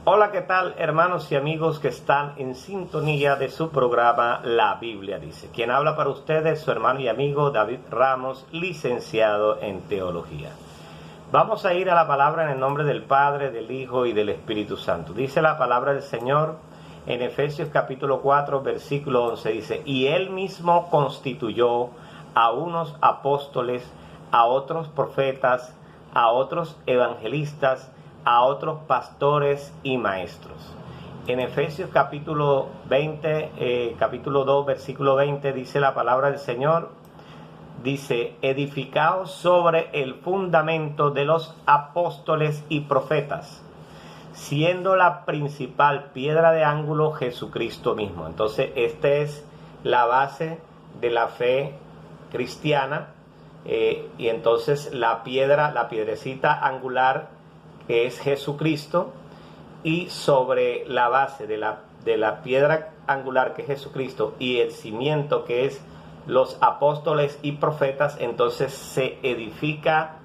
Hola, ¿qué tal, hermanos y amigos que están en sintonía de su programa La Biblia Dice? Quien habla para ustedes, su hermano y amigo David Ramos, licenciado en Teología. Vamos a ir a la palabra en el nombre del Padre, del Hijo y del Espíritu Santo. Dice la palabra del Señor en Efesios capítulo 4, versículo 11, dice: y Él mismo constituyó a unos apóstoles, a otros profetas, a otros evangelistas, a otros pastores y maestros. En Efesios capítulo 2, versículo 20, dice la palabra del Señor, dice: edificaos sobre el fundamento de los apóstoles y profetas, siendo la principal piedra de ángulo Jesucristo mismo. Entonces, esta es la base de la fe cristiana, y entonces la piedrecita angular que es Jesucristo, y sobre la base de la piedra angular que es Jesucristo y el cimiento que es los apóstoles y profetas, entonces se edifica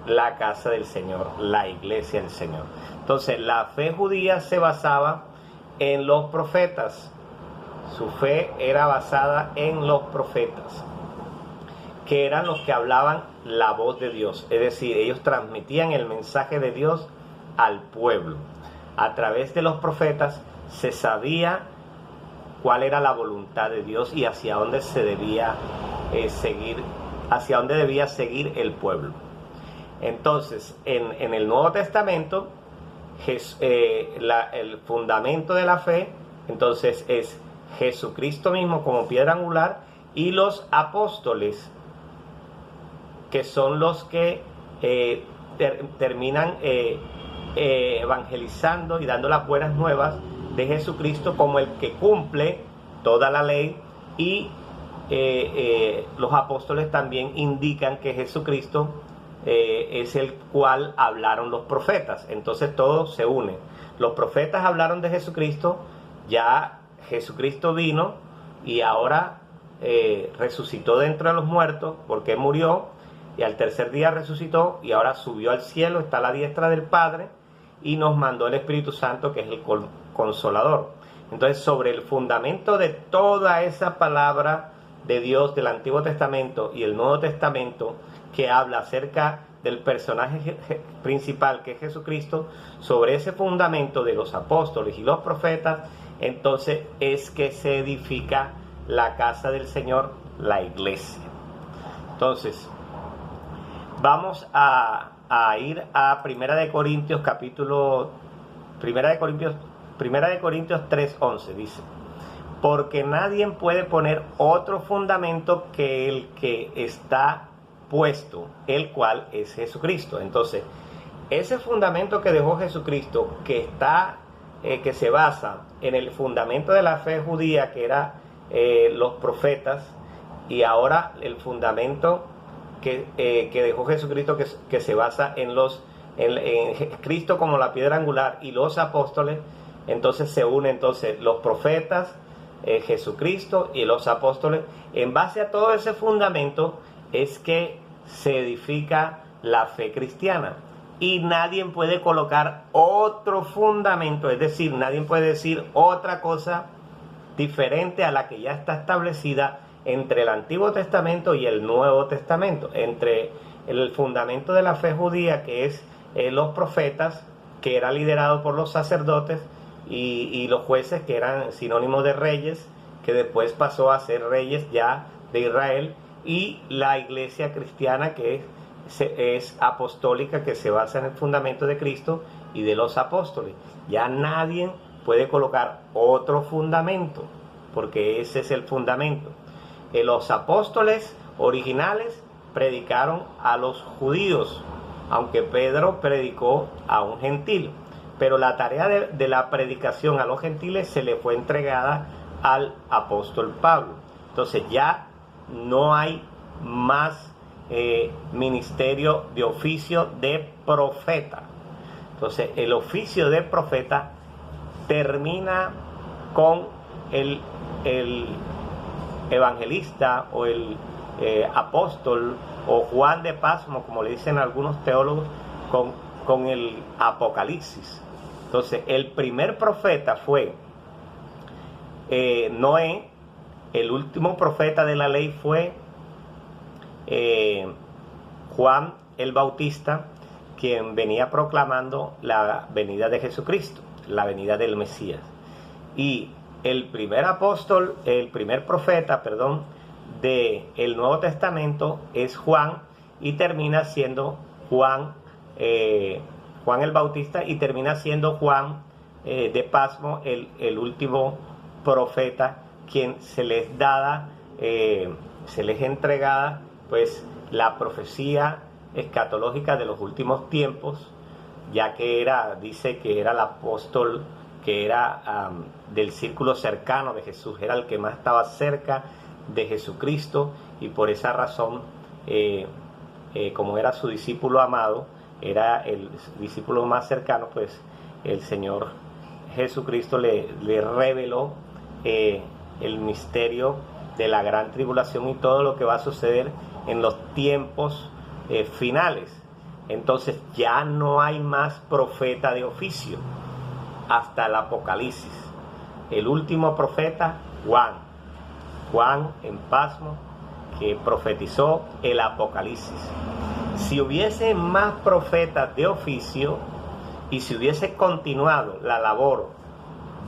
la casa del Señor, la iglesia del Señor. Entonces la fe judía se basaba en los profetas, su fe era basada en los profetas, que eran los que hablaban la voz de Dios, es decir, ellos transmitían el mensaje de Dios al pueblo. A través de los profetas se sabía cuál era la voluntad de Dios y hacia dónde se debía seguir, hacia dónde debía seguir el pueblo. Entonces, en el Nuevo Testamento, el fundamento de la fe, entonces, es Jesucristo mismo como piedra angular y los apóstoles, que son los que terminan evangelizando y dando las buenas nuevas de Jesucristo como el que cumple toda la ley, y los apóstoles también indican que Jesucristo es el cual hablaron los profetas. Entonces todo se une. Los profetas hablaron de Jesucristo, ya Jesucristo vino y ahora resucitó de entre los muertos porque murió, y al tercer día resucitó y ahora subió al cielo, está a la diestra del Padre y nos mandó el Espíritu Santo, que es el Consolador. Entonces, sobre el fundamento de toda esa palabra de Dios del Antiguo Testamento y el Nuevo Testamento, que habla acerca del personaje principal que es Jesucristo, sobre ese fundamento de los apóstoles y los profetas, entonces es que se edifica la casa del Señor, la iglesia. Entonces, vamos a ir a Primera de Corintios 3:11, dice: porque nadie puede poner otro fundamento que el que está puesto, el cual es Jesucristo. Entonces, ese fundamento que dejó Jesucristo, que se basa en el fundamento de la fe judía, que era los profetas, y ahora el fundamento que dejó Jesucristo, que se basa en Cristo como la piedra angular y los apóstoles. Entonces se unen los profetas, Jesucristo y los apóstoles. En base a todo ese fundamento es que se edifica la fe cristiana, y nadie puede colocar otro fundamento, es decir, nadie puede decir otra cosa diferente a la que ya está establecida entre el Antiguo Testamento y el Nuevo Testamento, entre el fundamento de la fe judía, que es los profetas, que era liderado por los sacerdotes, y los jueces, que eran sinónimos de reyes, que después pasó a ser reyes ya de Israel, y la iglesia cristiana, que es apostólica, que se basa en el fundamento de Cristo y de los apóstoles. Ya nadie puede colocar otro fundamento, porque ese es el fundamento. Los apóstoles originales predicaron a los judíos, aunque Pedro predicó a un gentil, pero la tarea de la predicación a los gentiles se le fue entregada al apóstol Pablo. Entonces ya no hay más ministerio de oficio de profeta. Entonces el oficio de profeta termina con el evangelista o el apóstol, o Juan de Pasmo, como le dicen algunos teólogos, con el Apocalipsis. Entonces, el primer profeta fue Noé. El último profeta de la ley fue Juan el Bautista, quien venía proclamando la venida de Jesucristo, la venida del Mesías. Y el primer apóstol, el primer profeta, perdón, del Nuevo Testamento es Juan, y termina siendo Juan el Bautista, y termina siendo Juan de Pasmo el último profeta, quien se les entregada pues la profecía escatológica de los últimos tiempos, ya que dice que era el apóstol que era del círculo cercano de Jesús, era el que más estaba cerca de Jesucristo, y por esa razón, como era su discípulo amado, era el discípulo más cercano, pues el Señor Jesucristo le reveló el misterio de la gran tribulación y todo lo que va a suceder en los tiempos finales. Entonces ya no hay más profeta de oficio hasta el Apocalipsis. El último profeta, Juan en Pasmo, que profetizó el Apocalipsis. Si hubiese más profetas de oficio y si hubiese continuado la labor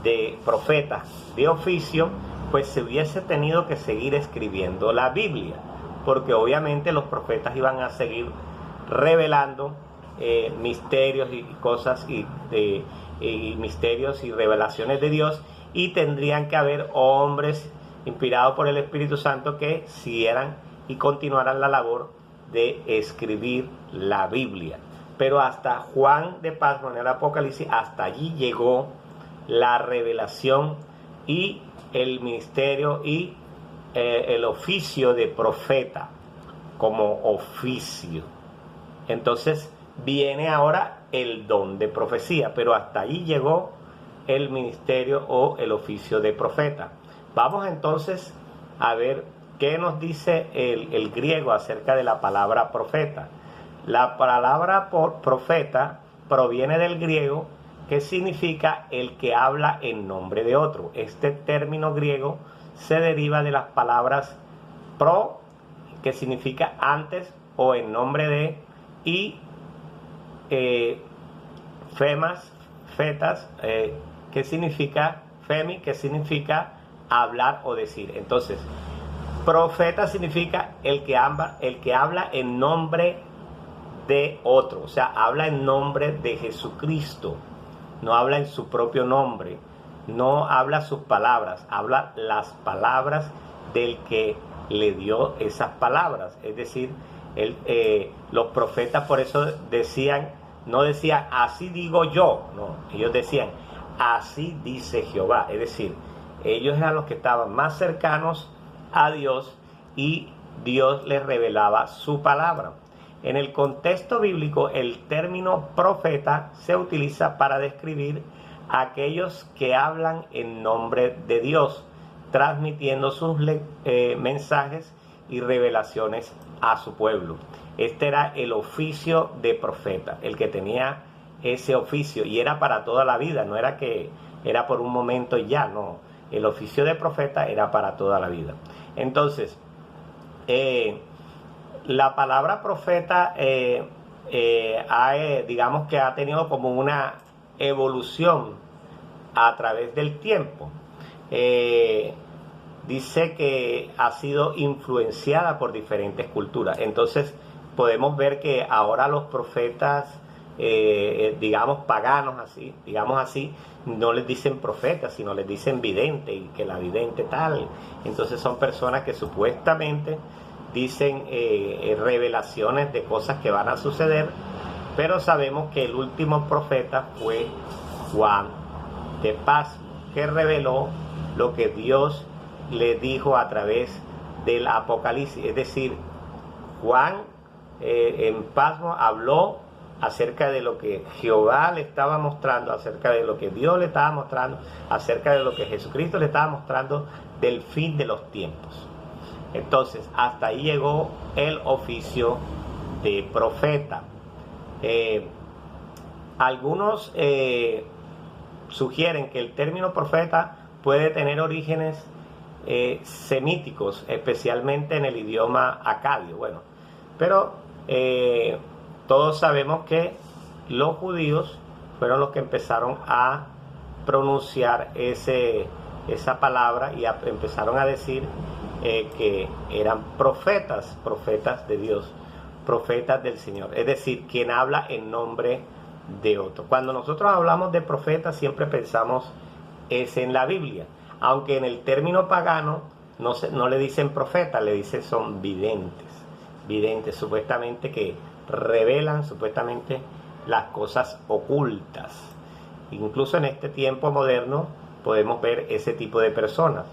de profetas de oficio, pues se hubiese tenido que seguir escribiendo la Biblia, porque obviamente los profetas iban a seguir revelando misterios y cosas y misterios y revelaciones de Dios, y tendrían que haber hombres inspirados por el Espíritu Santo que siguieran y continuaran la labor de escribir la Biblia. Pero hasta Juan de Pasmo, en el Apocalipsis, hasta allí llegó la revelación y el ministerio y el oficio de profeta como oficio. Entonces viene ahora el don de profecía, pero hasta allí llegó el ministerio o el oficio de profeta. Vamos entonces a ver qué nos dice el griego acerca de la palabra profeta. La palabra profeta proviene del griego, que significa el que habla en nombre de otro. Este término griego se deriva de las palabras pro, que significa antes o en nombre de, y fetas, que significa femi, que significa hablar o decir. Entonces, profeta significa el que habla en nombre de otro, o sea, habla en nombre de Jesucristo. No habla en su propio nombre, no habla sus palabras, habla las palabras del que le dio esas palabras. Es decir, los profetas por eso no decían así digo yo, no, ellos decían así dice Jehová. Es decir, ellos eran los que estaban más cercanos a Dios y Dios les revelaba su palabra. En el contexto bíblico, el término profeta se utiliza para describir a aquellos que hablan en nombre de Dios, transmitiendo sus mensajes y revelaciones a su pueblo. Este era el oficio de profeta, el que tenía ese oficio, y era para toda la vida, no era que era por un momento y ya, no. El oficio de profeta era para toda la vida. Entonces, la palabra profeta digamos que ha tenido como una evolución a través del tiempo. Dice que ha sido influenciada por diferentes culturas. Entonces podemos ver que ahora los profetas, digamos paganos, digamos así, no les dicen profetas, sino les dicen vidente, y que la vidente tal. Entonces son personas que supuestamente dicen revelaciones de cosas que van a suceder, pero sabemos que el último profeta fue Juan de Pasmo, que reveló lo que Dios le dijo a través del Apocalipsis. Es decir, Juan en Pasmo habló acerca de lo que Jehová le estaba mostrando, acerca de lo que Dios le estaba mostrando, acerca de lo que Jesucristo le estaba mostrando del fin de los tiempos. Entonces, hasta ahí llegó el oficio de profeta. Algunos sugieren que el término profeta puede tener orígenes semíticos, especialmente en el idioma acadio. Bueno, pero todos sabemos que los judíos fueron los que empezaron a pronunciar esa palabra y empezaron a decir que eran profetas de Dios, profetas del Señor, es decir, quien habla en nombre de otro. Cuando nosotros hablamos de profetas siempre pensamos es en la Biblia, aunque en el término pagano no le dicen profetas, le dicen son videntes supuestamente, que revelan supuestamente las cosas ocultas. Incluso en este tiempo moderno podemos ver ese tipo de personas.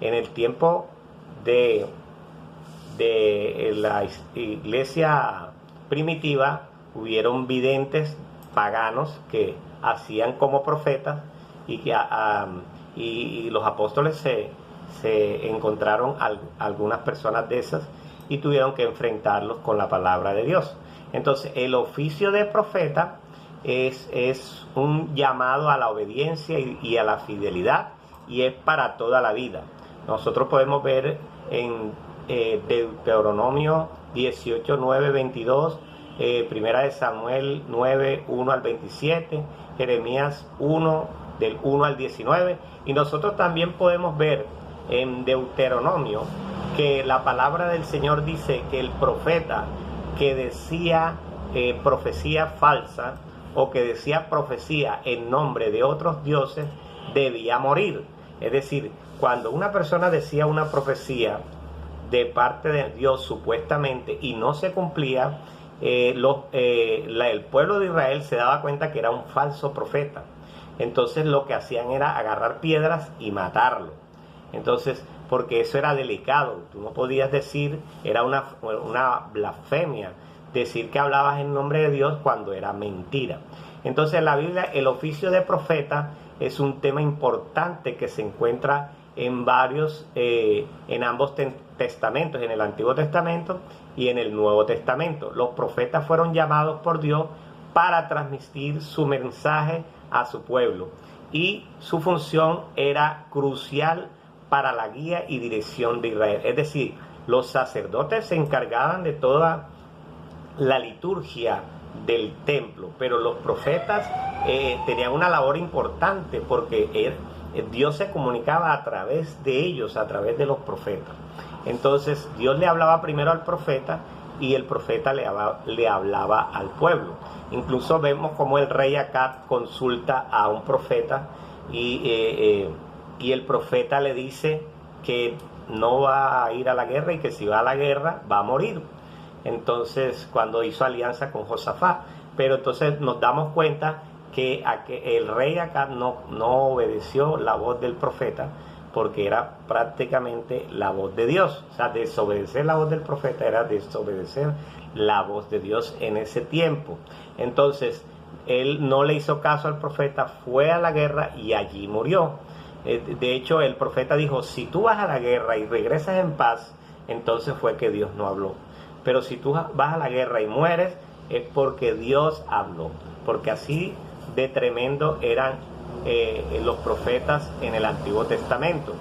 En el tiempo de la iglesia primitiva hubieron videntes paganos que hacían como profetas y los apóstoles se encontraron algunas personas de esas y tuvieron que enfrentarlos con la palabra de Dios. Entonces el oficio de profeta es un llamado a la obediencia y a la fidelidad, y es para toda la vida. Nosotros podemos ver en Deuteronomio 18, 9, 22, Primera de Samuel 9, 1 al 27, Jeremías 1, del 1 al 19, y nosotros también podemos ver en Deuteronomio que la palabra del Señor dice que el profeta que decía profecía falsa o que decía profecía en nombre de otros dioses debía morir. Es decir, cuando una persona decía una profecía de parte de Dios supuestamente y no se cumplía, el pueblo de Israel se daba cuenta que era un falso profeta. Entonces lo que hacían era agarrar piedras y matarlo. Entonces, porque eso era delicado, tú no podías decir, era una blasfemia, decir que hablabas en nombre de Dios cuando era mentira. Entonces en la Biblia el oficio de profeta es un tema importante que se encuentra en ambos testamentos, en el Antiguo Testamento y en el Nuevo Testamento. Los profetas fueron llamados por Dios para transmitir su mensaje a su pueblo, y su función era crucial para la guía y dirección de Israel. Es decir, los sacerdotes se encargaban de toda la liturgia del templo, pero los profetas tenían una labor importante porque Dios se comunicaba a través de ellos, a través de los profetas. Entonces Dios le hablaba primero al profeta y el profeta le hablaba al pueblo. Incluso vemos como el rey Acab consulta a un profeta y el profeta le dice que no va a ir a la guerra y que si va a la guerra va a morir. Entonces, cuando hizo alianza con Josafat, pero entonces nos damos cuenta que el rey Acab no obedeció la voz del profeta, porque era prácticamente la voz de Dios. O sea, desobedecer la voz del profeta era desobedecer la voz de Dios en ese tiempo. Entonces, él no le hizo caso al profeta, fue a la guerra y allí murió. De hecho, el profeta dijo, si tú vas a la guerra y regresas en paz, entonces fue que Dios no habló. Pero si tú vas a la guerra y mueres, es porque Dios habló. Porque así de tremendo eran los profetas en el Antiguo Testamento.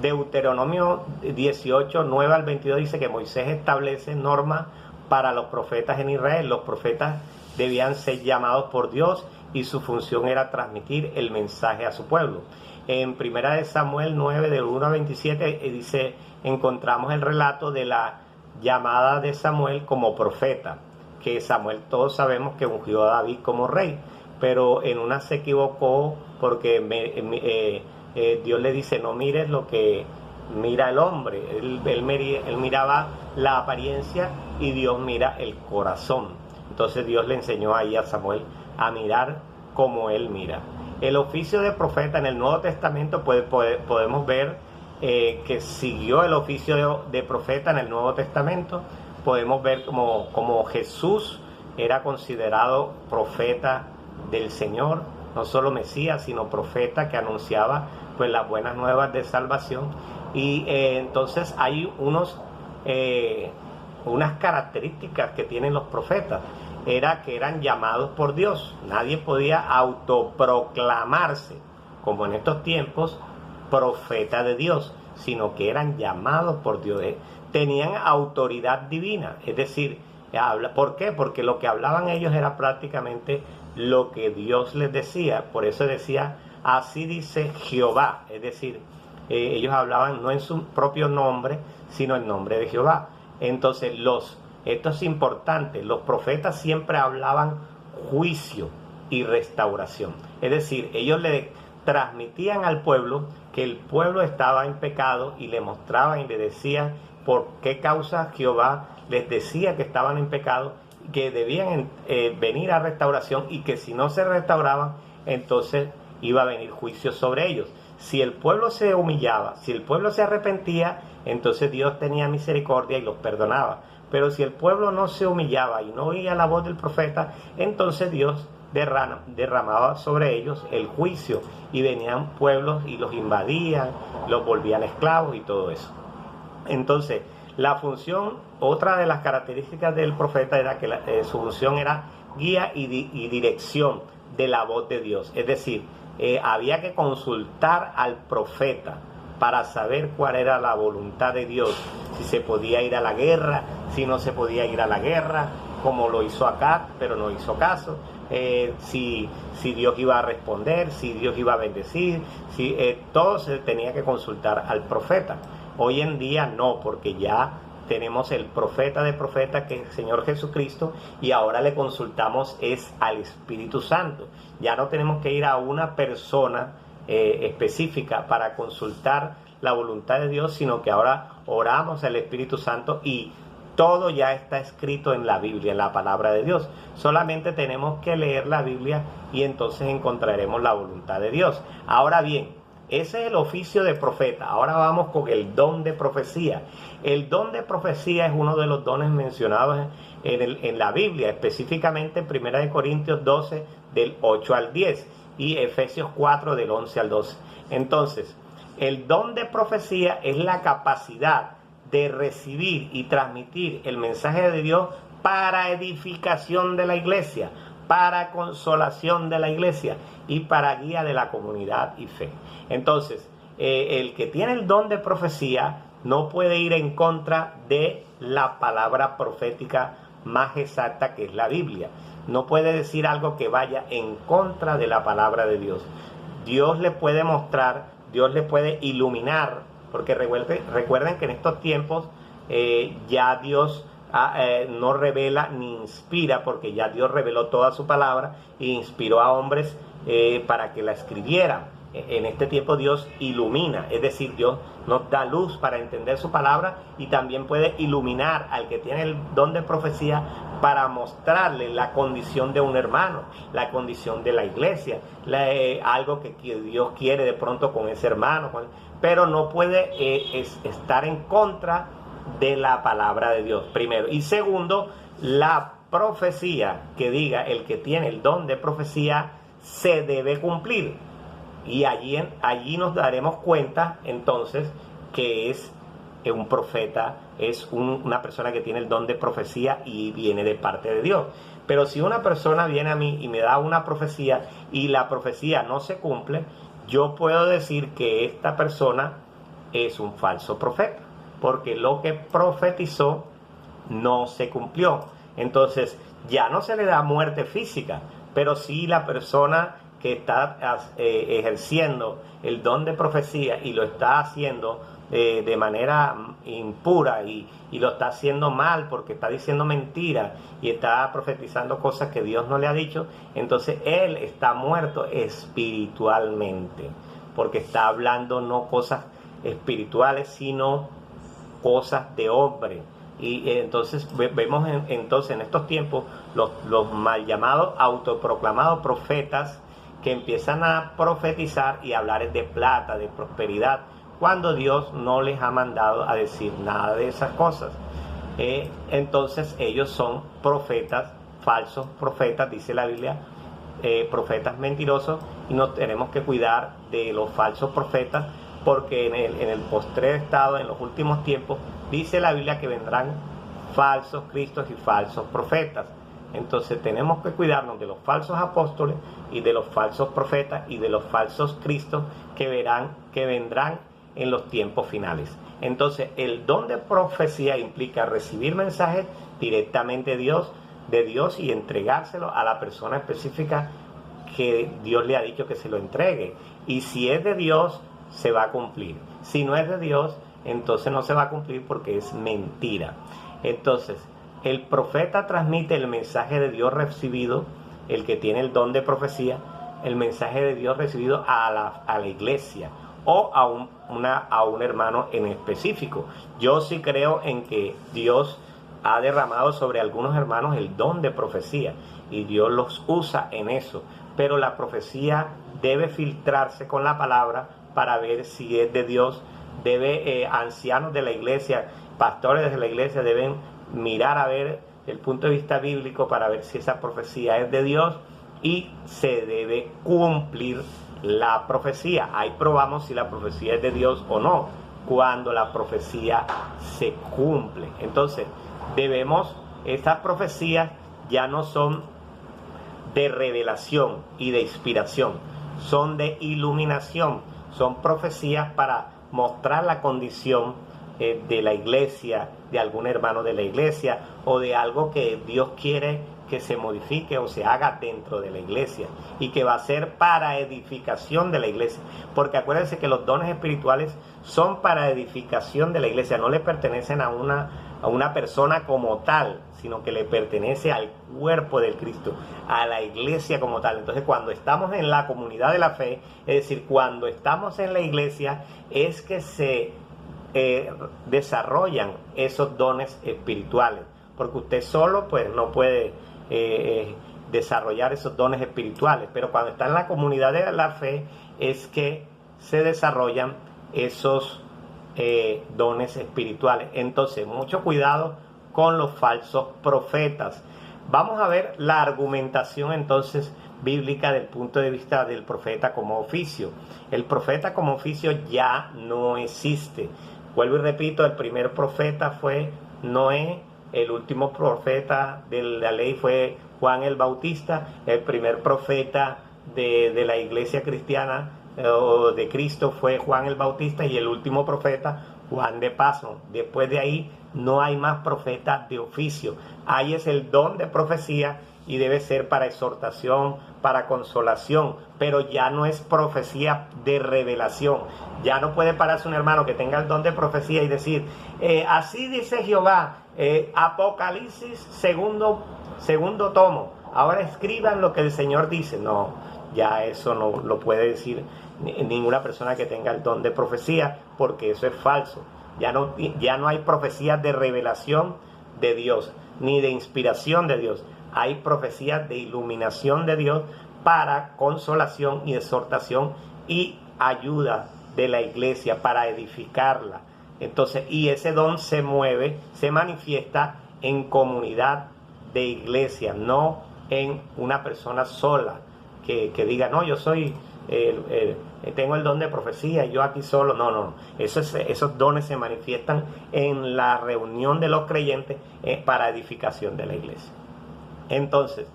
Deuteronomio 18, 9 al 22 dice que Moisés establece normas para los profetas en Israel. Los profetas debían ser llamados por Dios y su función era transmitir el mensaje a su pueblo. En Primera de Samuel 9, del 1 a 27, dice, encontramos el relato de la llamada de Samuel como profeta, que Samuel todos sabemos que ungió a David como rey, pero en una se equivocó porque Dios le dice, no mires lo que mira el hombre, él miraba la apariencia y Dios mira el corazón. Entonces Dios le enseñó ahí a Samuel a mirar como él mira. El oficio de profeta en el Nuevo Testamento podemos ver que siguió el oficio de profeta en el Nuevo Testamento. Podemos ver como Jesús era considerado profeta del Señor, no solo Mesías, sino profeta que anunciaba pues las buenas nuevas de salvación. Y entonces hay unas características que tienen los profetas. era que eran llamados por Dios. Nadie podía autoproclamarse, como en estos tiempos, profeta de Dios, sino que eran llamados por Dios. Tenían autoridad divina, es decir, ¿por qué? Porque lo que hablaban ellos era prácticamente lo que Dios les decía. Por eso decía, así dice Jehová, es decir, ellos hablaban no en su propio nombre, sino en nombre de Jehová. Entonces, esto es importante, los profetas siempre hablaban juicio y restauración. Es decir, ellos le transmitían al pueblo que el pueblo estaba en pecado y le mostraban y le decían por qué causa Jehová les decía que estaban en pecado, que debían venir a restauración y que si no se restauraban, entonces iba a venir juicio sobre ellos. Si el pueblo se humillaba, si el pueblo se arrepentía, entonces Dios tenía misericordia y los perdonaba. Pero si el pueblo no se humillaba y no oía la voz del profeta, entonces Dios derramaba sobre ellos el juicio y venían pueblos y los invadían, los volvían esclavos y todo eso. Entonces, la función, otra de las características del profeta era que su función era guía y dirección de la voz de Dios. Es decir, había que consultar al profeta para saber cuál era la voluntad de Dios, si se podía ir a la guerra, si no se podía ir a la guerra, como lo hizo acá, pero no hizo caso, si Dios iba a responder, si Dios iba a bendecir, todo se tenía que consultar al profeta. Hoy en día no, porque ya tenemos el profeta de profetas, que es el Señor Jesucristo, y ahora le consultamos es al Espíritu Santo. Ya no tenemos que ir a una persona específica para consultar la voluntad de Dios, sino que ahora oramos al Espíritu Santo y todo ya está escrito en la Biblia, en la palabra de Dios. Solamente tenemos que leer la Biblia y entonces encontraremos la voluntad de Dios. Ahora bien, ese es el oficio de profeta. Ahora vamos con el don de profecía. El don de profecía es uno de los dones mencionados en la Biblia, específicamente en 1 Corintios 12, del 8 al 10, y Efesios 4, del 11 al 12. Entonces, el don de profecía es la capacidad de recibir y transmitir el mensaje de Dios para edificación de la iglesia, para consolación de la iglesia y para guía de la comunidad y fe. Entonces, el que tiene el don de profecía no puede ir en contra de la palabra profética más exacta, que es la Biblia. No puede decir algo que vaya en contra de la palabra de Dios. Dios le puede mostrar, Dios le puede iluminar, porque recuerden que en estos tiempos ya Dios no revela ni inspira, porque ya Dios reveló toda su palabra e inspiró a hombres para que la escribieran. En este tiempo Dios ilumina, es decir, Dios nos da luz para entender su palabra y también puede iluminar al que tiene el don de profecía para mostrarle la condición de un hermano, la condición de la iglesia, algo que Dios quiere de pronto con ese hermano, pero no puede estar en contra de la palabra de Dios, primero. Y segundo, la profecía que diga el que tiene el don de profecía se debe cumplir. Y allí nos daremos cuenta entonces que es un profeta, es una persona que tiene el don de profecía y viene de parte de Dios. Pero si una persona viene a mí y me da una profecía y la profecía no se cumple, yo puedo decir que esta persona es un falso profeta, porque lo que profetizó no se cumplió. Entonces ya no se le da muerte física, pero sí la persona que está ejerciendo el don de profecía y lo está haciendo de manera impura y lo está haciendo mal porque está diciendo mentiras y está profetizando cosas que Dios no le ha dicho, entonces él está muerto espiritualmente, porque está hablando no cosas espirituales, sino cosas de hombre. Y entonces vemos entonces en estos tiempos los mal llamados autoproclamados profetas que empiezan a profetizar y hablar de plata, de prosperidad, cuando Dios no les ha mandado a decir nada de esas cosas. Entonces ellos son profetas, falsos profetas, dice la Biblia, profetas mentirosos, y nos tenemos que cuidar de los falsos profetas, porque en el postrer estado, en los últimos tiempos, dice la Biblia que vendrán falsos cristos y falsos profetas. Entonces tenemos que cuidarnos de los falsos apóstoles y de los falsos profetas y de los falsos cristos que vendrán en los tiempos finales. Entonces el don de profecía implica recibir mensajes directamente de Dios y entregárselo a la persona específica que Dios le ha dicho que se lo entregue. Y si es de Dios, se va a cumplir. Si no es de Dios, entonces no se va a cumplir porque es mentira. Entonces, el profeta transmite el mensaje de Dios recibido, el que tiene el don de profecía, el mensaje de Dios recibido a la iglesia o a un hermano en específico. Yo sí creo en que Dios ha derramado sobre algunos hermanos el don de profecía y Dios los usa en eso, pero la profecía debe filtrarse con la palabra para ver si es de Dios. Ancianos de la iglesia, pastores de la iglesia deben mirar a ver el punto de vista bíblico para ver si esa profecía es de Dios y se debe cumplir la profecía. Ahí probamos si la profecía es de Dios o no, cuando la profecía se cumple. Entonces, estas profecías ya no son de revelación y de inspiración, son de iluminación, son profecías para mostrar la condición de la iglesia, de algún hermano de la iglesia o de algo que Dios quiere que se modifique o se haga dentro de la iglesia y que va a ser para edificación de la iglesia, porque acuérdense que los dones espirituales son para edificación de la iglesia, no le pertenecen a una persona como tal, sino que le pertenece al cuerpo del Cristo, a la iglesia como tal. Entonces, cuando estamos en la comunidad de la fe, es decir, cuando estamos en la iglesia, es que se desarrollan esos dones espirituales, porque usted solo pues no puede desarrollar esos dones espirituales, pero cuando está en la comunidad de la fe es que se desarrollan esos dones espirituales. Entonces, mucho cuidado con los falsos profetas. Vamos a ver la argumentación entonces bíblica del punto de vista del profeta como oficio. El profeta como oficio ya no existe. Vuelvo y repito, el primer profeta fue Noé, el último profeta de la ley fue Juan el Bautista, el primer profeta de la iglesia cristiana o de Cristo fue Juan el Bautista y el último profeta Juan de Paso. Después de ahí no hay más profetas de oficio. Ahí es el don de profecía y debe ser para exhortación, para consolación, pero ya no es profecía de revelación. Ya no puede pararse un hermano que tenga el don de profecía y decir, así dice Jehová, Apocalipsis segundo tomo, ahora escriban lo que el Señor dice. No, ya eso no lo puede decir ninguna persona que tenga el don de profecía, porque eso es falso. Ya no hay profecías de revelación de Dios, ni de inspiración de Dios. Hay profecías de iluminación de Dios para consolación y exhortación y ayuda de la iglesia para edificarla. Entonces, y ese don se manifiesta en comunidad de iglesia, no en una persona sola que diga, no, yo soy, tengo el don de profecía, yo aquí solo. No. Esos dones se manifiestan en la reunión de los creyentes para edificación de la iglesia. Entonces,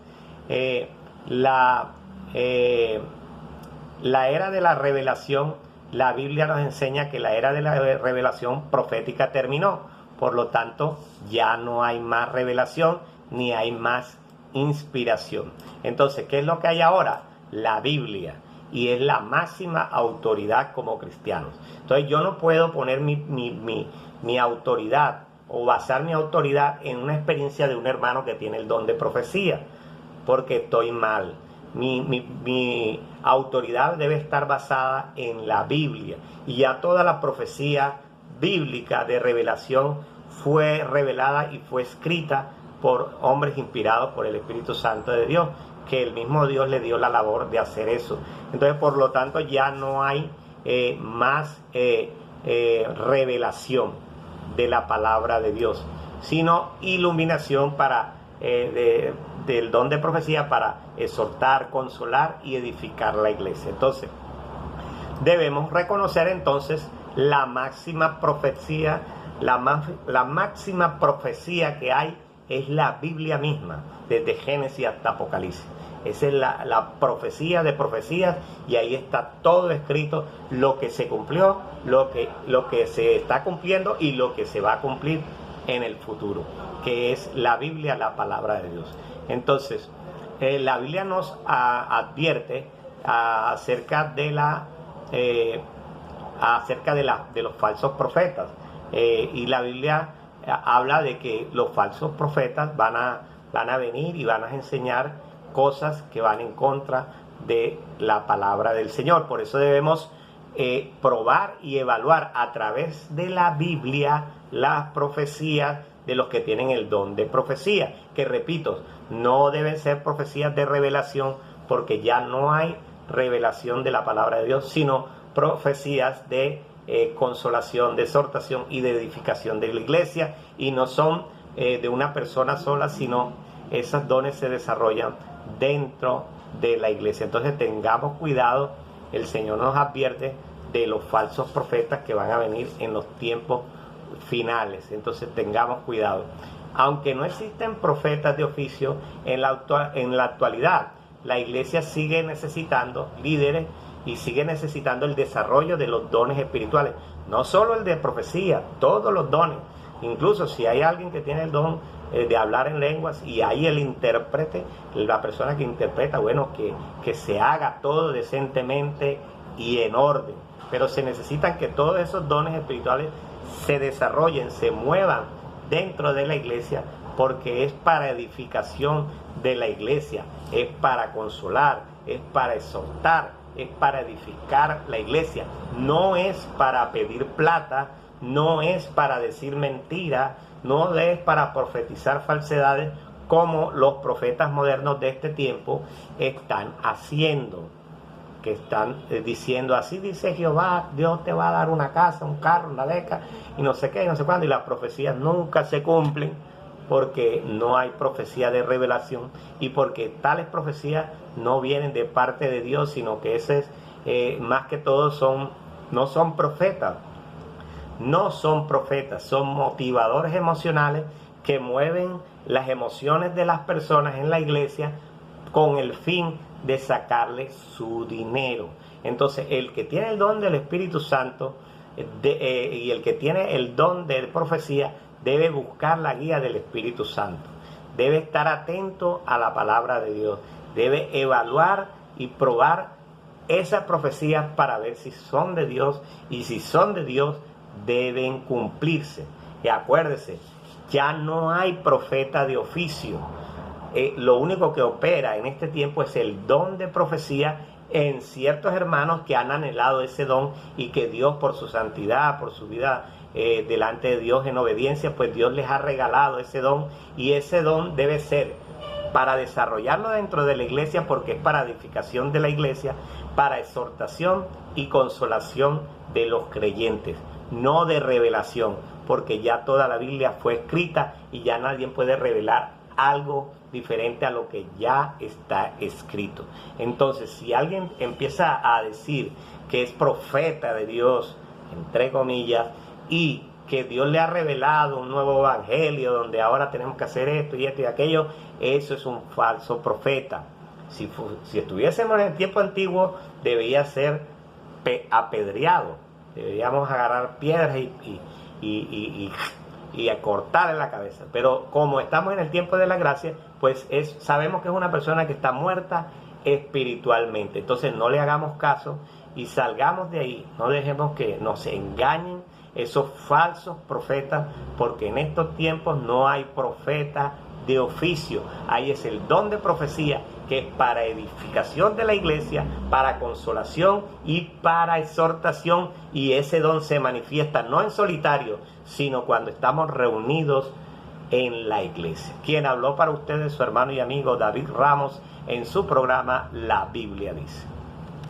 la era de la revelación, la Biblia nos enseña que la era de la revelación profética terminó. Por lo tanto, ya no hay más revelación ni hay más inspiración. Entonces, ¿qué es lo que hay ahora? La Biblia. Y es la máxima autoridad como cristianos. Entonces, yo no puedo poner mi autoridad o basar mi autoridad en una experiencia de un hermano que tiene el don de profecía, porque estoy mal. Mi autoridad debe estar basada en la Biblia, y ya toda la profecía bíblica de revelación fue revelada y fue escrita por hombres inspirados por el Espíritu Santo de Dios, que el mismo Dios le dio la labor de hacer eso. Entonces, por lo tanto, ya no hay más revelación de la palabra de Dios, sino iluminación del don de profecía para exhortar, consolar y edificar la iglesia. Entonces, debemos reconocer entonces la máxima profecía, la máxima profecía que hay es la Biblia misma, desde Génesis hasta Apocalipsis. Esa es la profecía de profecías, y ahí está todo escrito, lo que se cumplió, lo que se está cumpliendo y lo que se va a cumplir en el futuro, que es la Biblia, la palabra de Dios. Entonces, la Biblia nos advierte acerca de los falsos profetas, y la Biblia habla de que los falsos profetas van a venir y van a enseñar cosas que van en contra de la palabra del Señor. Por eso debemos probar y evaluar a través de la Biblia las profecías de los que tienen el don de profecía, que repito, no deben ser profecías de revelación, porque ya no hay revelación de la palabra de Dios, sino profecías de consolación, de exhortación y de edificación de la iglesia, y no son de una persona sola, sino esos dones se desarrollan dentro de la iglesia. Entonces tengamos cuidado, el Señor nos advierte de los falsos profetas que van a venir en los tiempos finales. Entonces tengamos cuidado. Aunque no existen profetas de oficio en la actualidad, la iglesia sigue necesitando líderes y sigue necesitando el desarrollo de los dones espirituales, no solo el de profecía, todos los dones. Incluso si hay alguien que tiene el don de hablar en lenguas y hay el intérprete, la persona que interpreta, bueno, que se haga todo decentemente y en orden. Pero se necesitan que todos esos dones espirituales se desarrollen, se muevan dentro de la iglesia, porque es para edificación de la iglesia, es para consolar, es para exhortar, es para edificar la iglesia. No es para pedir plata, no es para decir mentiras, no es para profetizar falsedades como los profetas modernos de este tiempo están haciendo, que están diciendo: así dice Jehová, Dios te va a dar una casa, un carro, una beca y no sé qué, y no sé cuándo, y las profecías nunca se cumplen, porque no hay profecía de revelación y porque tales profecías no vienen de parte de Dios, sino que ese es, más que todo no son profetas. No son profetas, son motivadores emocionales que mueven las emociones de las personas en la iglesia con el fin de sacarle su dinero. Entonces, el que tiene el don del Espíritu Santo y el que tiene el don de profecía debe buscar la guía del Espíritu Santo, debe estar atento a la palabra de Dios, debe evaluar y probar esas profecías para ver si son de Dios, y si son de Dios deben cumplirse. Y acuérdese, ya no hay profeta de oficio. Lo único que opera en este tiempo es el don de profecía en ciertos hermanos que han anhelado ese don, y que Dios, por su santidad, por su vida delante de Dios en obediencia, pues Dios les ha regalado ese don, y ese don debe ser para desarrollarlo dentro de la iglesia, porque es para edificación de la iglesia, para exhortación y consolación de los creyentes, no de revelación, porque ya toda la Biblia fue escrita y ya nadie puede revelar algo diferente a lo que ya está escrito. Entonces, si alguien empieza a decir que es profeta de Dios, entre comillas, y que Dios le ha revelado un nuevo evangelio donde ahora tenemos que hacer esto y esto y aquello, eso es un falso profeta. Si estuviésemos en el tiempo antiguo, debía ser apedreado. Deberíamos agarrar piedras y a cortarle la cabeza. Pero como estamos en el tiempo de la gracia, pues sabemos que es una persona que está muerta espiritualmente. Entonces no le hagamos caso y salgamos de ahí. No dejemos que nos engañen esos falsos profetas, porque en estos tiempos no hay profeta de oficio. Ahí es el don de profecía, que es para edificación de la iglesia, para consolación y para exhortación, y ese don se manifiesta no en solitario, sino cuando estamos reunidos en la iglesia. Quien habló para ustedes, su hermano y amigo David Ramos, en su programa La Biblia Dice.